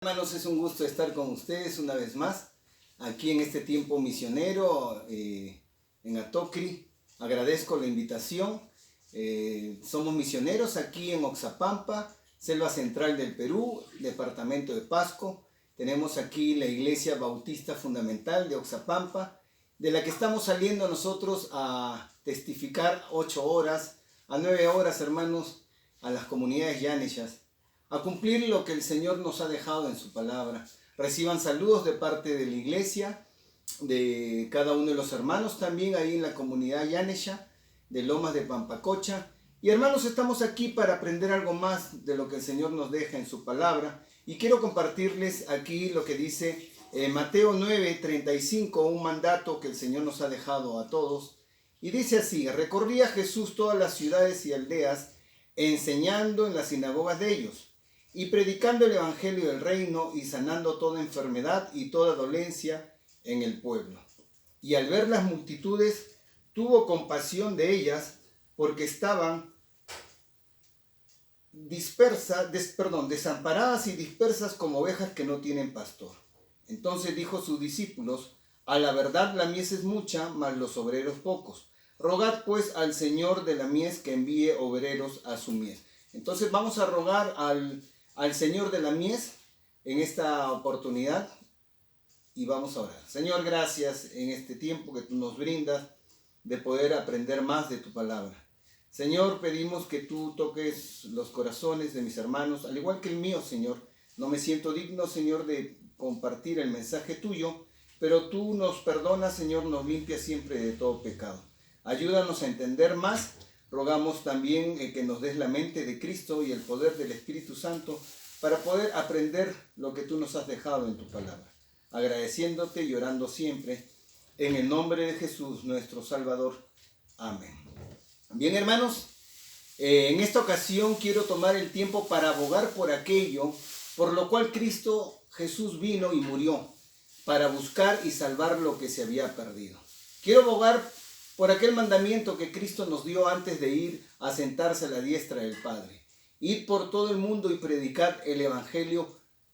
Hermanos, es un gusto estar con ustedes una vez más, aquí en este tiempo misionero en Atocri. Agradezco la invitación. Somos misioneros aquí en Oxapampa, selva central del Perú, departamento de Pasco. Tenemos aquí la Iglesia Bautista Fundamental de Oxapampa, de la que estamos saliendo nosotros a testificar 8 horas a 9 horas, hermanos, a las comunidades yaneshas, a cumplir lo que el Señor nos ha dejado en su palabra. Reciban saludos de parte de la iglesia, de cada uno de los hermanos también ahí en la comunidad yanesha de Lomas de Pampacocha. Y hermanos, estamos aquí para aprender algo más de lo que el Señor nos deja en su palabra. Y quiero compartirles aquí lo que dice Mateo 9:35, un mandato que el Señor nos ha dejado a todos. Y dice así: recorría Jesús todas las ciudades y aldeas, enseñando en las sinagogas de ellos y predicando el evangelio del reino y sanando toda enfermedad y toda dolencia en el pueblo. Y al ver las multitudes, tuvo compasión de ellas, porque estaban desamparadas y dispersas como ovejas que no tienen pastor. Entonces dijo a sus discípulos: a la verdad la mies es mucha, mas los obreros pocos. Rogad pues al Señor de la mies que envíe obreros a su mies. Entonces vamos a rogar al Señor de la mies en esta oportunidad y vamos a orar. Señor, gracias en este tiempo que tú nos brindas de poder aprender más de tu palabra. Señor, pedimos que tú toques los corazones de mis hermanos, al igual que el mío, Señor. No me siento digno, Señor, de compartir el mensaje tuyo, pero tú nos perdonas, Señor, nos limpias siempre de todo pecado. Ayúdanos a entender más. Rogamos también que nos des la mente de Cristo y el poder del Espíritu Santo para poder aprender lo que tú nos has dejado en tu palabra. Agradeciéndote y orando siempre en el nombre de Jesús, nuestro Salvador. Amén. Bien, hermanos, en esta ocasión quiero tomar el tiempo para abogar por aquello por lo cual Cristo Jesús vino y murió, para buscar y salvar lo que se había perdido. Quiero abogar por aquel mandamiento que Cristo nos dio antes de ir a sentarse a la diestra del Padre. Id por todo el mundo y predicad el evangelio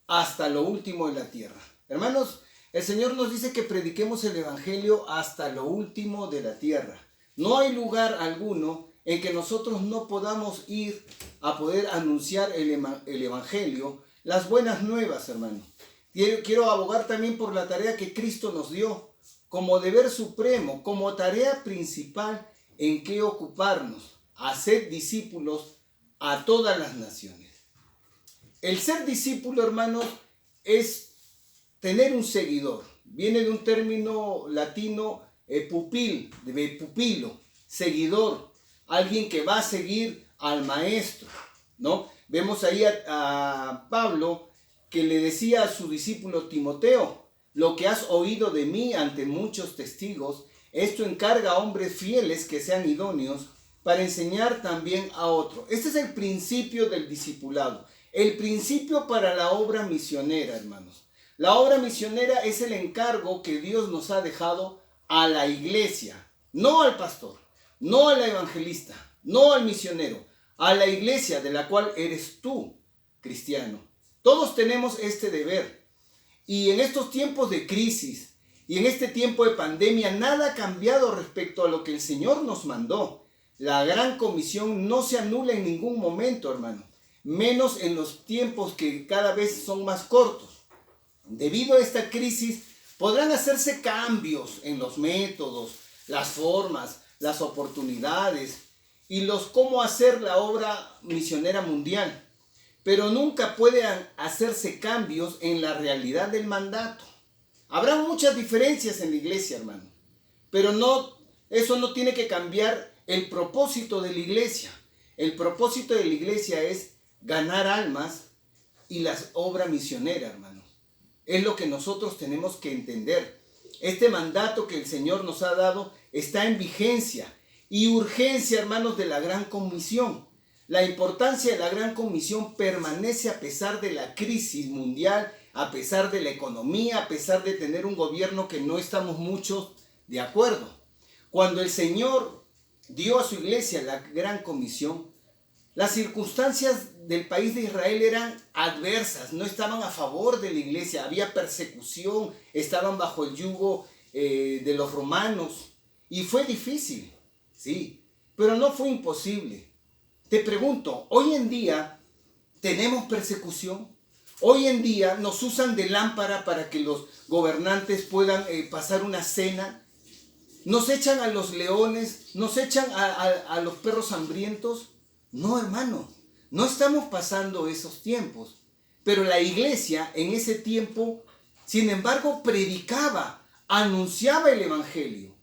hasta lo último de la tierra. Hermanos, el Señor nos dice que prediquemos el evangelio hasta lo último de la tierra. No hay lugar alguno en que nosotros no podamos ir a poder anunciar el evangelio, las buenas nuevas, hermano. Quiero abogar también por la tarea que Cristo nos dio como deber supremo, como tarea principal en que ocuparnos: hacer discípulos a todas las naciones. El ser discípulo, hermanos, es tener un seguidor. Viene de un término latino, pupil, de pupilo, seguidor, alguien que va a seguir al maestro, ¿no? Vemos ahí a Pablo que le decía a su discípulo Timoteo: lo que has oído de mí ante muchos testigos, esto encarga a hombres fieles que sean idóneos para enseñar también a otros. Este es el principio del discipulado, el principio para la obra misionera, hermanos. La obra misionera es el encargo que Dios nos ha dejado a la iglesia, no al pastor, no al evangelista, no al misionero, a la iglesia de la cual eres tú, cristiano. Todos tenemos este deber. Y en estos tiempos de crisis y en este tiempo de pandemia, nada ha cambiado respecto a lo que el Señor nos mandó. La gran comisión no se anula en ningún momento, hermano, menos en los tiempos que cada vez son más cortos. Debido a esta crisis, podrán hacerse cambios en los métodos, las formas, las oportunidades y los cómo hacer la obra misionera mundial. Pero nunca pueden hacerse cambios en la realidad del mandato. Habrá muchas diferencias en la iglesia, hermano, pero eso no tiene que cambiar el propósito de la iglesia. El propósito de la iglesia es ganar almas y la obra misionera, hermano. Es lo que nosotros tenemos que entender. Este mandato que el Señor nos ha dado está en vigencia y urgencia, hermanos, de la gran comisión. La importancia de la gran comisión permanece a pesar de la crisis mundial, a pesar de la economía, a pesar de tener un gobierno que no estamos muchos de acuerdo. Cuando el Señor dio a su iglesia la gran comisión, Las circunstancias del país de Israel eran adversas, no estaban a favor de la iglesia, había persecución, estaban bajo el yugo de los romanos y fue difícil, sí, pero no fue imposible. Te pregunto, hoy en día tenemos persecución, hoy en día nos usan de lámpara para que los gobernantes puedan pasar una cena, nos echan a los leones, nos echan a los perros hambrientos. No, hermano, no estamos pasando esos tiempos. Pero la iglesia en ese tiempo, sin embargo, predicaba, anunciaba el evangelio.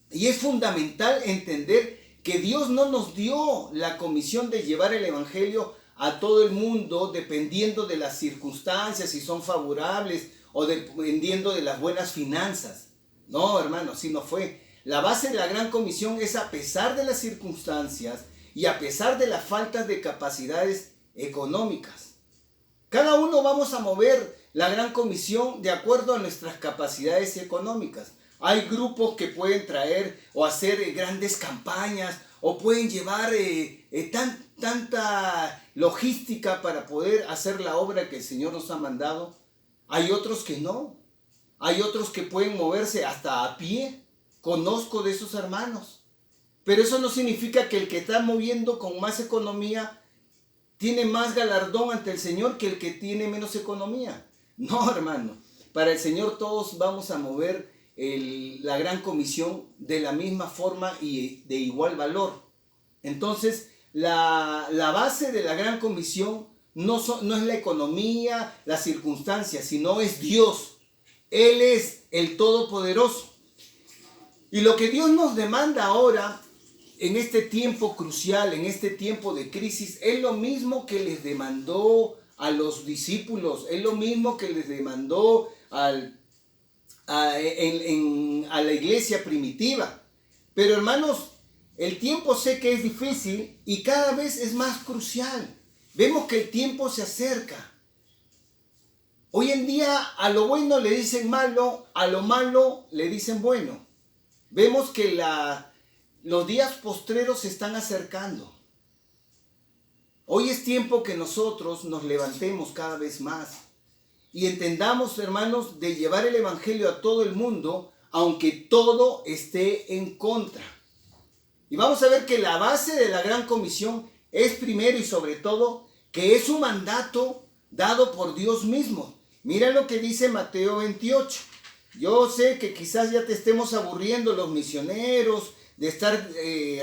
Y es fundamental entender que Dios no nos dio la comisión de llevar el evangelio a todo el mundo dependiendo de las circunstancias, si son favorables o dependiendo de las buenas finanzas. No, hermano, así no fue. La base de la gran comisión es a pesar de las circunstancias y a pesar de las faltas de capacidades económicas. Cada uno vamos a mover la gran comisión de acuerdo a nuestras capacidades económicas. Hay grupos que pueden traer o hacer grandes campañas o pueden llevar tanta logística para poder hacer la obra que el Señor nos ha mandado. Hay otros que no. Hay otros que pueden moverse hasta a pie. Conozco de esos hermanos. Pero eso no significa que el que está moviendo con más economía tiene más galardón ante el Señor que el que tiene menos economía. No, hermano. Para el Señor todos vamos a mover la gran comisión de la misma forma y de igual valor. Entonces, la base de la gran comisión no es la economía, las circunstancias, sino es Dios. Él es el Todopoderoso. Y lo que Dios nos demanda ahora, en este tiempo crucial, en este tiempo de crisis, es lo mismo que les demandó a los discípulos, es lo mismo que les demandó a la iglesia primitiva. Pero hermanos, el tiempo sé que es difícil y cada vez es más crucial. Vemos que el tiempo se acerca. Hoy en día a lo bueno le dicen malo, a lo malo le dicen bueno. Vemos que los días postreros se están acercando. Hoy es tiempo que nosotros nos levantemos cada vez más y entendamos, hermanos, de llevar el evangelio a todo el mundo, aunque todo esté en contra. Y vamos a ver que la base de la gran comisión es primero y sobre todo que es un mandato dado por Dios mismo. Mira lo que dice Mateo 28. Yo sé que quizás ya te estemos aburriendo los misioneros de estar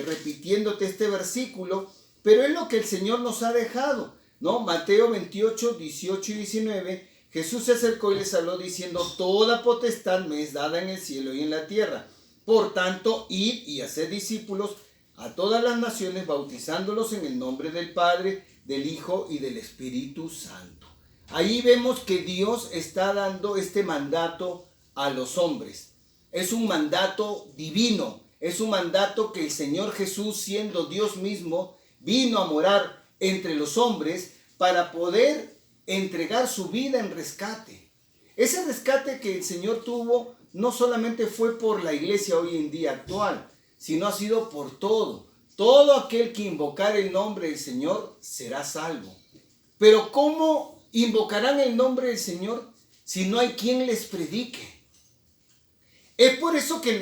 repitiéndote este versículo, pero es lo que el Señor nos ha dejado, ¿no? Mateo 28, 18 y 19, Jesús se acercó y les habló diciendo: toda potestad me es dada en el cielo y en la tierra. Por tanto, id y haced discípulos a todas las naciones, bautizándolos en el nombre del Padre, del Hijo y del Espíritu Santo. Ahí vemos que Dios está dando este mandato a los hombres. Es un mandato divino, es un mandato que el Señor Jesús, siendo Dios mismo, vino a morar entre los hombres para poder entregar su vida en rescate. Ese rescate que el Señor tuvo no solamente fue por la iglesia hoy en día actual, sino ha sido por todo. Todo aquel que invocar el nombre del Señor será salvo. Pero ¿cómo invocarán el nombre del Señor si no hay quien les predique? Es por eso que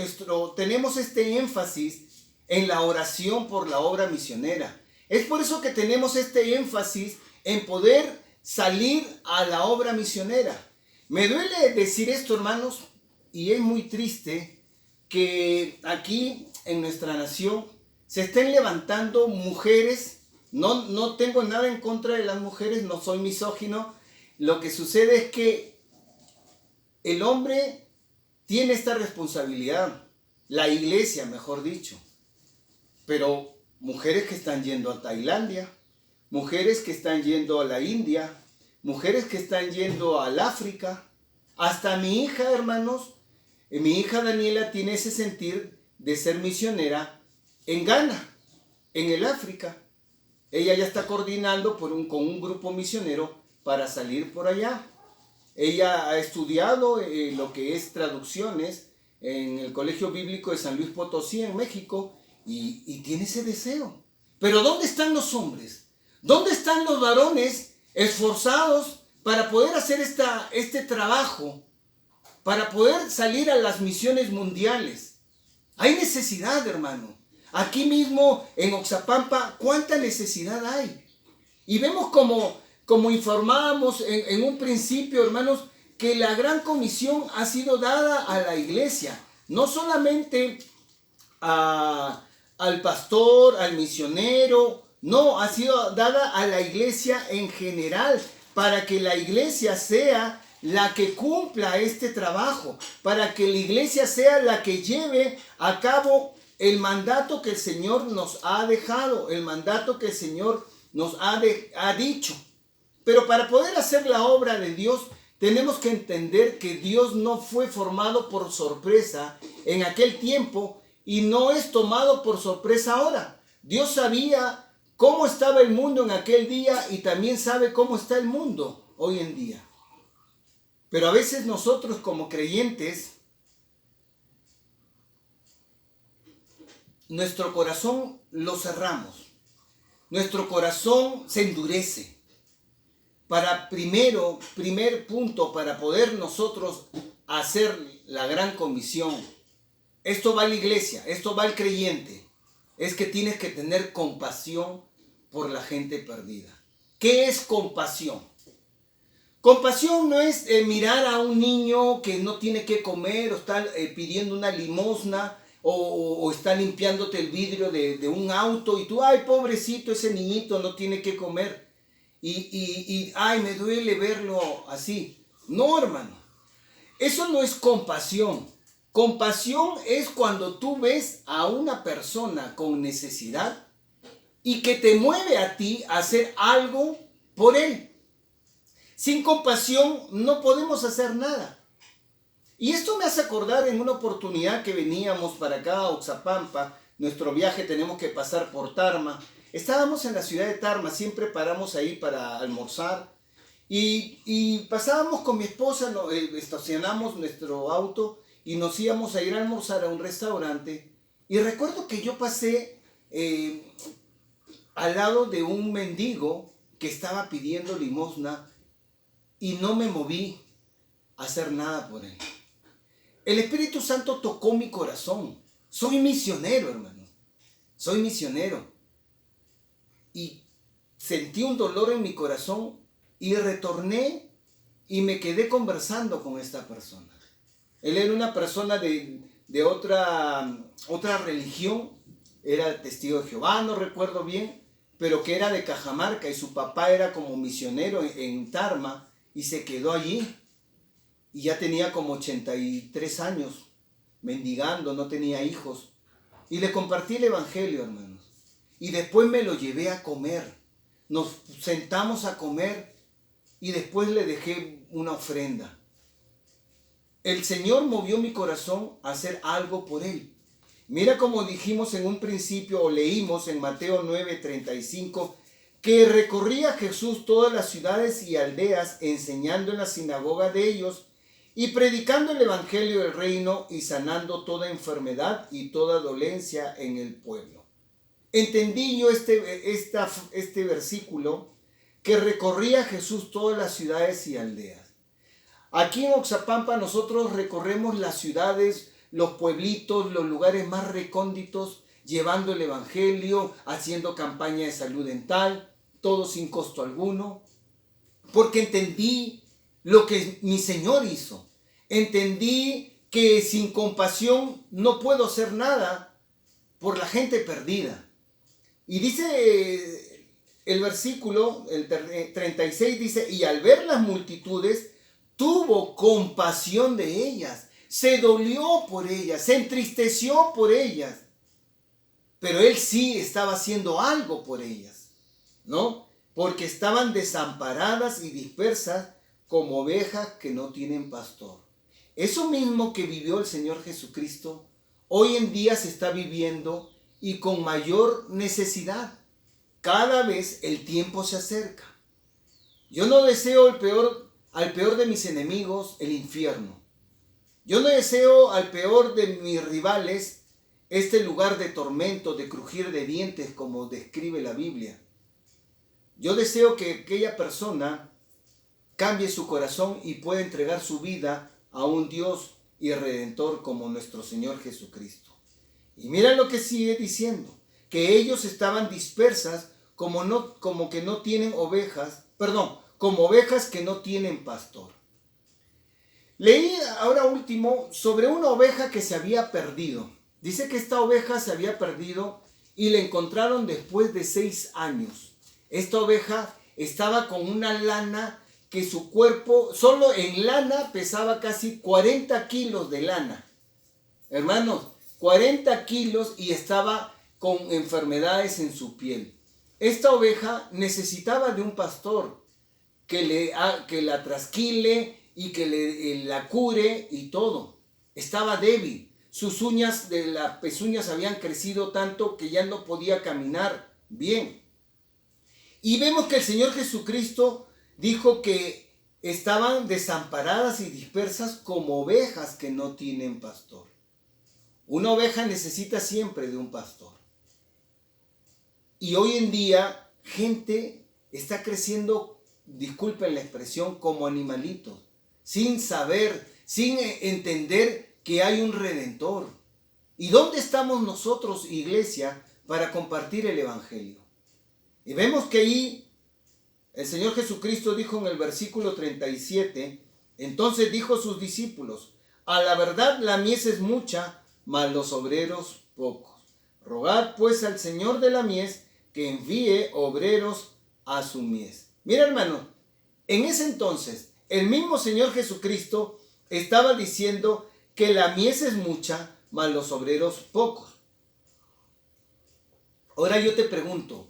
tenemos este énfasis en la oración por la obra misionera. Es por eso que tenemos este énfasis en poder salir a la obra misionera. Me duele decir esto, hermanos, y es muy triste que aquí en nuestra nación se estén levantando mujeres. No tengo nada en contra de las mujeres, no soy misógino. Lo que sucede es que el hombre tiene esta responsabilidad, la iglesia, mejor dicho. Pero mujeres que están yendo a Tailandia, mujeres que están yendo a la India, mujeres que están yendo al África, hasta mi hija, hermanos, mi hija Daniela tiene ese sentir de ser misionera en Ghana, en el África. Ella ya está coordinando con un grupo misionero para salir por allá. Ella ha estudiado lo que es traducciones en el Colegio Bíblico de San Luis Potosí, en México, y tiene ese deseo. Pero ¿dónde están los hombres? ¿Dónde están los varones esforzados para poder hacer este trabajo? Para poder salir a las misiones mundiales. Hay necesidad, hermano. Aquí mismo en Oxapampa, ¿cuánta necesidad hay? Y vemos como informábamos en un principio, hermanos, que la gran comisión ha sido dada a la iglesia. No solamente al pastor, al misionero, no, ha sido dada a la iglesia en general, para que la iglesia sea la que cumpla este trabajo, para que la iglesia sea la que lleve a cabo el mandato que el Señor nos ha dejado, el mandato que el Señor nos ha dicho. Pero para poder hacer la obra de Dios, tenemos que entender que Dios no fue formado por sorpresa en aquel tiempo y no es tomado por sorpresa ahora. Dios sabía cómo estaba el mundo en aquel día y también sabe cómo está el mundo hoy en día. Pero a veces nosotros como creyentes, nuestro corazón lo cerramos. Nuestro corazón se endurece. Primer punto, para poder nosotros hacer la gran comisión, esto va a la iglesia, esto va al creyente, es que tienes que tener compasión por la gente perdida. ¿Qué es compasión? Compasión no es mirar a un niño que no tiene que comer o está pidiendo una limosna o está limpiándote el vidrio de un auto y tú, ay, pobrecito, ese niñito no tiene que comer y ay, me duele verlo así. No, hermano, eso no es compasión. Compasión es cuando tú ves a una persona con necesidad y que te mueve a ti a hacer algo por él. Sin compasión no podemos hacer nada. Y esto me hace acordar en una oportunidad que veníamos para acá a Oxapampa, nuestro viaje tenemos que pasar por Tarma. Estábamos en la ciudad de Tarma, siempre paramos ahí para almorzar. Y pasábamos con mi esposa, estacionamos nuestro auto y nos íbamos a ir a almorzar a un restaurante. Y recuerdo que yo pasé al lado de un mendigo que estaba pidiendo limosna y no me moví a hacer nada por él. El Espíritu Santo tocó mi corazón. Soy misionero, hermano. Soy misionero. Y sentí un dolor en mi corazón y retorné y me quedé conversando con esta persona. Él era una persona de otra religión. Era testigo de Jehová, no recuerdo bien, pero que era de Cajamarca y su papá era como misionero en Tarma. Y se quedó allí y ya tenía como 83 años, mendigando, no tenía hijos. Y le compartí el evangelio, hermanos. Y después me lo llevé a comer. Nos sentamos a comer y después le dejé una ofrenda. El Señor movió mi corazón a hacer algo por él. Mira como dijimos en un principio o leímos en Mateo 9:35, que recorría Jesús todas las ciudades y aldeas, enseñando en la sinagoga de ellos y predicando el evangelio del reino y sanando toda enfermedad y toda dolencia en el pueblo. Entendí yo este versículo, que recorría Jesús todas las ciudades y aldeas. Aquí en Oxapampa nosotros recorremos las ciudades, los pueblitos, los lugares más recónditos, llevando el evangelio, haciendo campaña de salud dental, todo sin costo alguno, porque entendí lo que mi Señor hizo. Entendí que sin compasión no puedo hacer nada por la gente perdida. Y dice el versículo, el 36, dice, y al ver las multitudes, tuvo compasión de ellas, se dolió por ellas, se entristeció por ellas. Pero él sí estaba haciendo algo por ellas, ¿no? Porque estaban desamparadas y dispersas como ovejas que no tienen pastor. Eso mismo que vivió el Señor Jesucristo, hoy en día se está viviendo y con mayor necesidad. Cada vez el tiempo se acerca. Yo no deseo al peor de mis enemigos el infierno. Yo no deseo al peor de mis rivales este lugar de tormento, de crujir de dientes, como describe la Biblia. Yo deseo que aquella persona cambie su corazón y pueda entregar su vida a un Dios y Redentor como nuestro Señor Jesucristo. Y mira lo que sigue diciendo, que ellos estaban dispersas como que no tienen ovejas, como ovejas que no tienen pastor. Leí ahora último sobre una oveja que se había perdido. Dice que esta oveja se había perdido y la encontraron después de 6 años. Esta oveja estaba con una lana que su cuerpo, solo en lana, pesaba casi 40 kilos de lana. Hermanos, 40 kilos y estaba con enfermedades en su piel. Esta oveja necesitaba de un pastor que la trasquile y que la cure y todo. Estaba débil. Sus uñas de las pezuñas habían crecido tanto que ya no podía caminar bien. Y vemos que el Señor Jesucristo dijo que estaban desamparadas y dispersas como ovejas que no tienen pastor. Una oveja necesita siempre de un pastor. Y hoy en día, gente está creciendo, disculpen la expresión, como animalitos, sin saber, sin entender que hay un Redentor. ¿Y dónde estamos nosotros, iglesia, para compartir el Evangelio? Y vemos que ahí el Señor Jesucristo dijo en el versículo 37, entonces dijo a sus discípulos, a la verdad la mies es mucha, mas los obreros pocos. Rogad pues al Señor de la mies que envíe obreros a su mies. Mira, hermano, en ese entonces el mismo Señor Jesucristo estaba diciendo que la mies es mucha, mas los obreros pocos. Ahora yo te pregunto,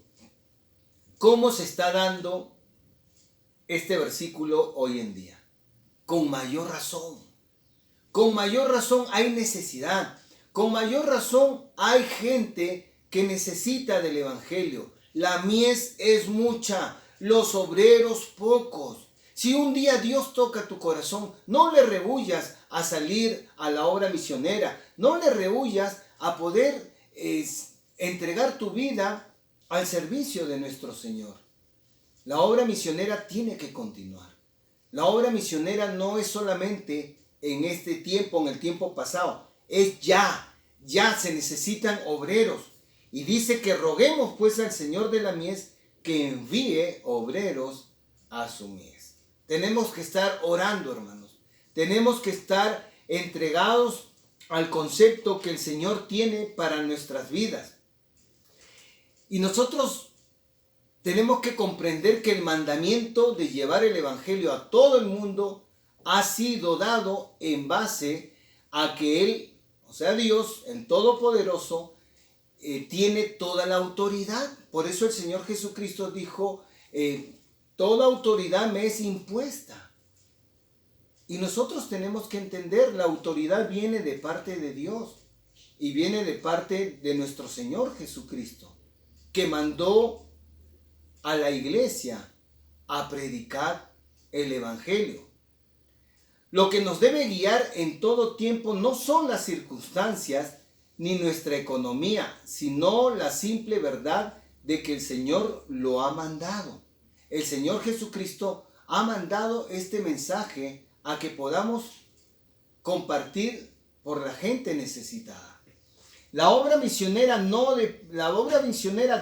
¿cómo se está dando este versículo hoy en día? Con mayor razón. Con mayor razón hay necesidad. Con mayor razón hay gente que necesita del Evangelio. La mies es mucha, los obreros pocos. Si un día Dios toca tu corazón, no le rehuyas a salir a la obra misionera. No le rehuyas a poder entregar tu vida al servicio de nuestro Señor. La obra misionera tiene que continuar. La obra misionera no es solamente en este tiempo, en el tiempo pasado. Es ya se necesitan obreros. Y dice que roguemos pues al Señor de la mies que envíe obreros a su mies. Tenemos que estar orando, hermanos. Tenemos que estar entregados al concepto que el Señor tiene para nuestras vidas. Y nosotros tenemos que comprender que el mandamiento de llevar el Evangelio a todo el mundo ha sido dado en base a que Él, o sea Dios, el Todopoderoso, tiene toda la autoridad. Por eso el Señor Jesucristo dijo, toda autoridad me es impuesta. Y nosotros tenemos que entender, la autoridad viene de parte de Dios y viene de parte de nuestro Señor Jesucristo, que mandó a la iglesia a predicar el Evangelio. Lo que nos debe guiar en todo tiempo no son las circunstancias ni nuestra economía, sino la simple verdad de que el Señor lo ha mandado. El Señor Jesucristo ha mandado este mensaje a que podamos compartir por la gente necesitada. La obra misionera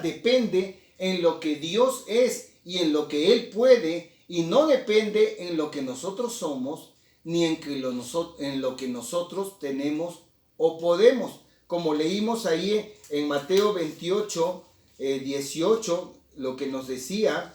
depende en lo que Dios es y en lo que Él puede, y no depende en lo que nosotros somos ni en lo que nosotros tenemos o podemos. Como leímos ahí en Mateo 28, 18, lo que nos decía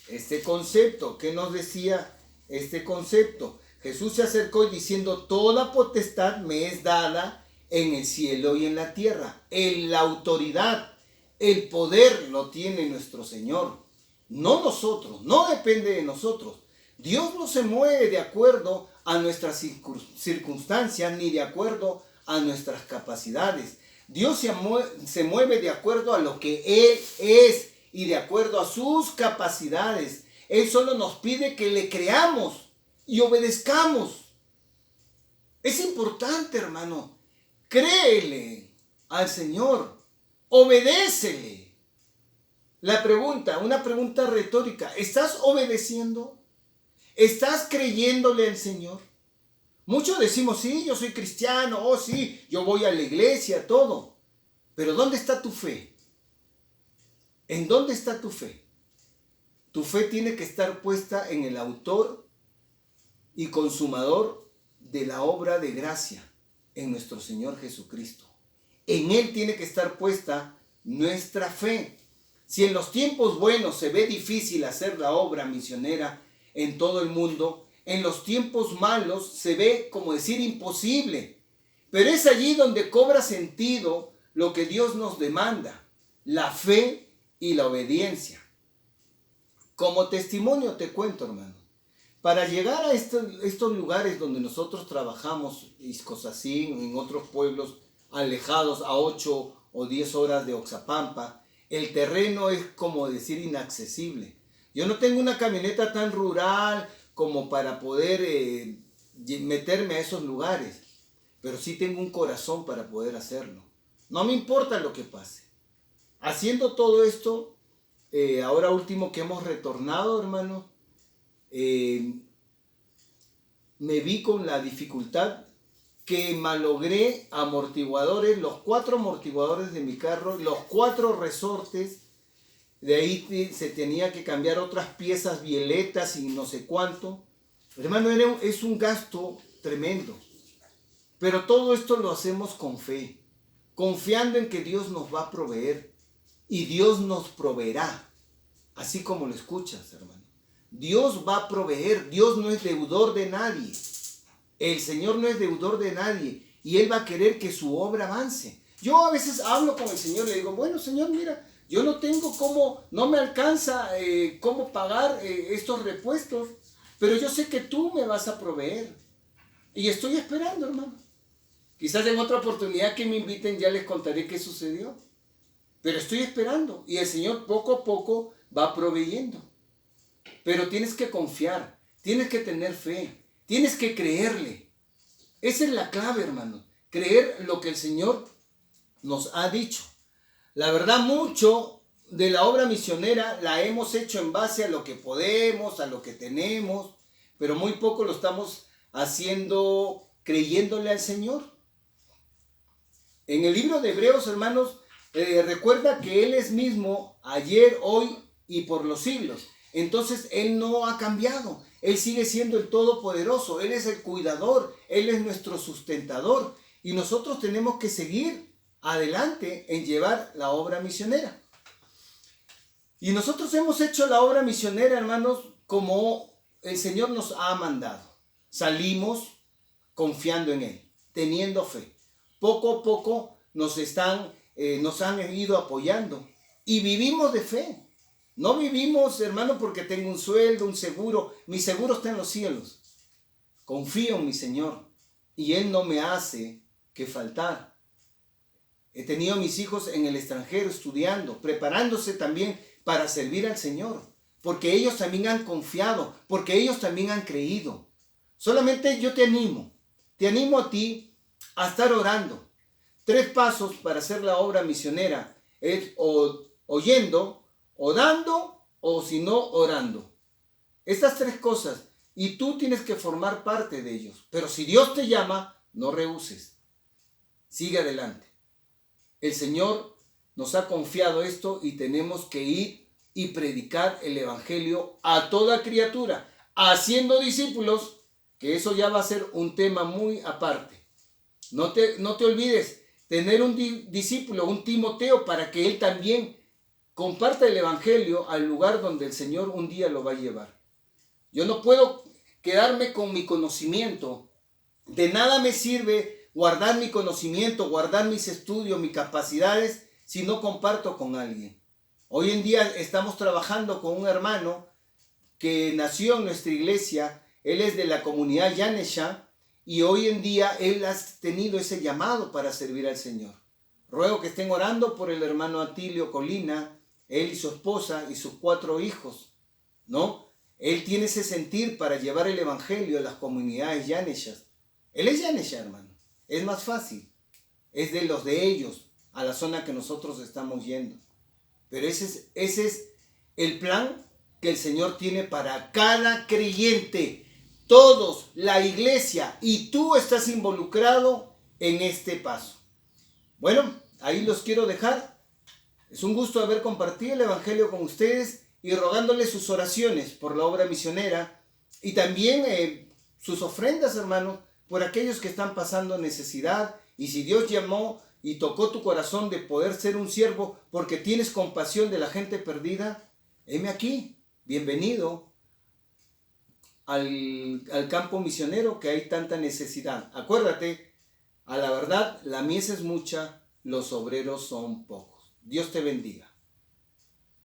este concepto. ¿Qué nos decía este concepto? Jesús se acercó y diciendo, toda potestad me es dada en el cielo y en la tierra. La autoridad, el poder lo tiene nuestro Señor. No nosotros, no depende de nosotros. Dios no se mueve de acuerdo a nuestras circunstancias ni de acuerdo a nuestras capacidades. Dios se mueve de acuerdo a lo que Él es y de acuerdo a sus capacidades. Él solo nos pide que le creamos y obedezcamos. Es importante, hermano, créele al Señor, obedécele. Una pregunta retórica, ¿estás obedeciendo? ¿Estás creyéndole al Señor? Muchos decimos, sí, yo soy cristiano, oh sí, yo voy a la iglesia, todo. Pero ¿dónde está tu fe? ¿En dónde está tu fe? Tu fe tiene que estar puesta en el autor y consumador de la obra de gracia, en nuestro Señor Jesucristo. En Él tiene que estar puesta nuestra fe. Si en los tiempos buenos se ve difícil hacer la obra misionera en todo el mundo, en los tiempos malos se ve, como decir, imposible. Pero es allí donde cobra sentido lo que Dios nos demanda, la fe y la obediencia. Como testimonio te cuento, hermano, para llegar a estos lugares donde nosotros trabajamos, Iscosacín, en otros pueblos alejados a 8 o 10 horas de Oxapampa, el terreno es, como decir, inaccesible. Yo no tengo una camioneta tan rural como para poder meterme a esos lugares, pero sí tengo un corazón para poder hacerlo. No me importa lo que pase. Haciendo todo esto, ahora último que hemos retornado, hermano, me vi con la dificultad que malogré amortiguadores, los 4 amortiguadores de mi carro, los 4 resortes. De ahí se tenía que cambiar otras piezas violetas y no sé cuánto. Hermano, es un gasto tremendo. Pero todo esto lo hacemos con fe, confiando en que Dios nos va a proveer. Y Dios nos proveerá, así como lo escuchas, hermano. Dios va a proveer. Dios no es deudor de nadie. El Señor no es deudor de nadie. Y Él va a querer que su obra avance. Yo a veces hablo con el Señor y le digo, bueno, Señor, mira, yo no tengo cómo, no me alcanza cómo pagar estos repuestos, pero yo sé que tú me vas a proveer. Y estoy esperando, hermano. Quizás en otra oportunidad que me inviten ya les contaré qué sucedió. Pero estoy esperando y el Señor poco a poco va proveyendo. Pero tienes que confiar, tienes que tener fe, tienes que creerle. Esa es la clave, hermano. Creer lo que el Señor nos ha dicho. La verdad, mucho de la obra misionera la hemos hecho en base a lo que podemos, a lo que tenemos, pero muy poco lo estamos haciendo creyéndole al Señor. En el libro de Hebreos, hermanos, recuerda que Él es mismo ayer, hoy y por los siglos. Entonces Él no ha cambiado. Él sigue siendo el Todopoderoso. Él es el cuidador. Él es nuestro sustentador. Y nosotros tenemos que seguir adelante en llevar la obra misionera. Y nosotros hemos hecho la obra misionera, hermanos, como el Señor nos ha mandado. Salimos confiando en Él, teniendo fe. Poco a poco nos han ido apoyando y vivimos de fe. No vivimos, hermano, porque tengo un sueldo, un seguro. Mi seguro está en los cielos. Confío en mi Señor y Él no me hace que faltar. He tenido a mis hijos en el extranjero estudiando, preparándose también para servir al Señor, porque ellos también han confiado, porque ellos también han creído. Solamente yo te animo a ti a estar orando. 3 pasos para hacer la obra misionera es oyendo, o dando, o si no, orando. Estas 3 cosas, y tú tienes que formar parte de ellos. Pero si Dios te llama, no rehuses. Sigue adelante. El Señor nos ha confiado esto y tenemos que ir y predicar el Evangelio a toda criatura, haciendo discípulos, que eso ya va a ser un tema muy aparte. No te olvides tener un discípulo, un Timoteo, para que él también comparta el Evangelio al lugar donde el Señor un día lo va a llevar. Yo no puedo quedarme con mi conocimiento. De nada me sirve guardar mi conocimiento, guardar mis estudios, mis capacidades, si no comparto con alguien. Hoy en día estamos trabajando con un hermano que nació en nuestra iglesia. Él es de la comunidad Yanesha y hoy en día él ha tenido ese llamado para servir al Señor. Ruego que estén orando por el hermano Atilio Colina, él y su esposa y sus 4 hijos, ¿no? Él tiene ese sentir para llevar el Evangelio a las comunidades Yaneshas. Él es Yanesha, hermano. Es más fácil. es de los de ellos, a la zona que nosotros estamos yendo. Pero ese es el plan que el Señor tiene para cada creyente. Todos, la iglesia, y tú estás involucrado en este paso. Bueno, ahí los quiero dejar. Es un gusto haber compartido el Evangelio con ustedes y rogándoles sus oraciones por la obra misionera y también sus ofrendas, hermanos, por aquellos que están pasando necesidad. Y si Dios llamó y tocó tu corazón de poder ser un siervo porque tienes compasión de la gente perdida, heme aquí, bienvenido al campo misionero que hay tanta necesidad. Acuérdate, a la verdad, la mies es mucha, los obreros son pocos. Dios te bendiga.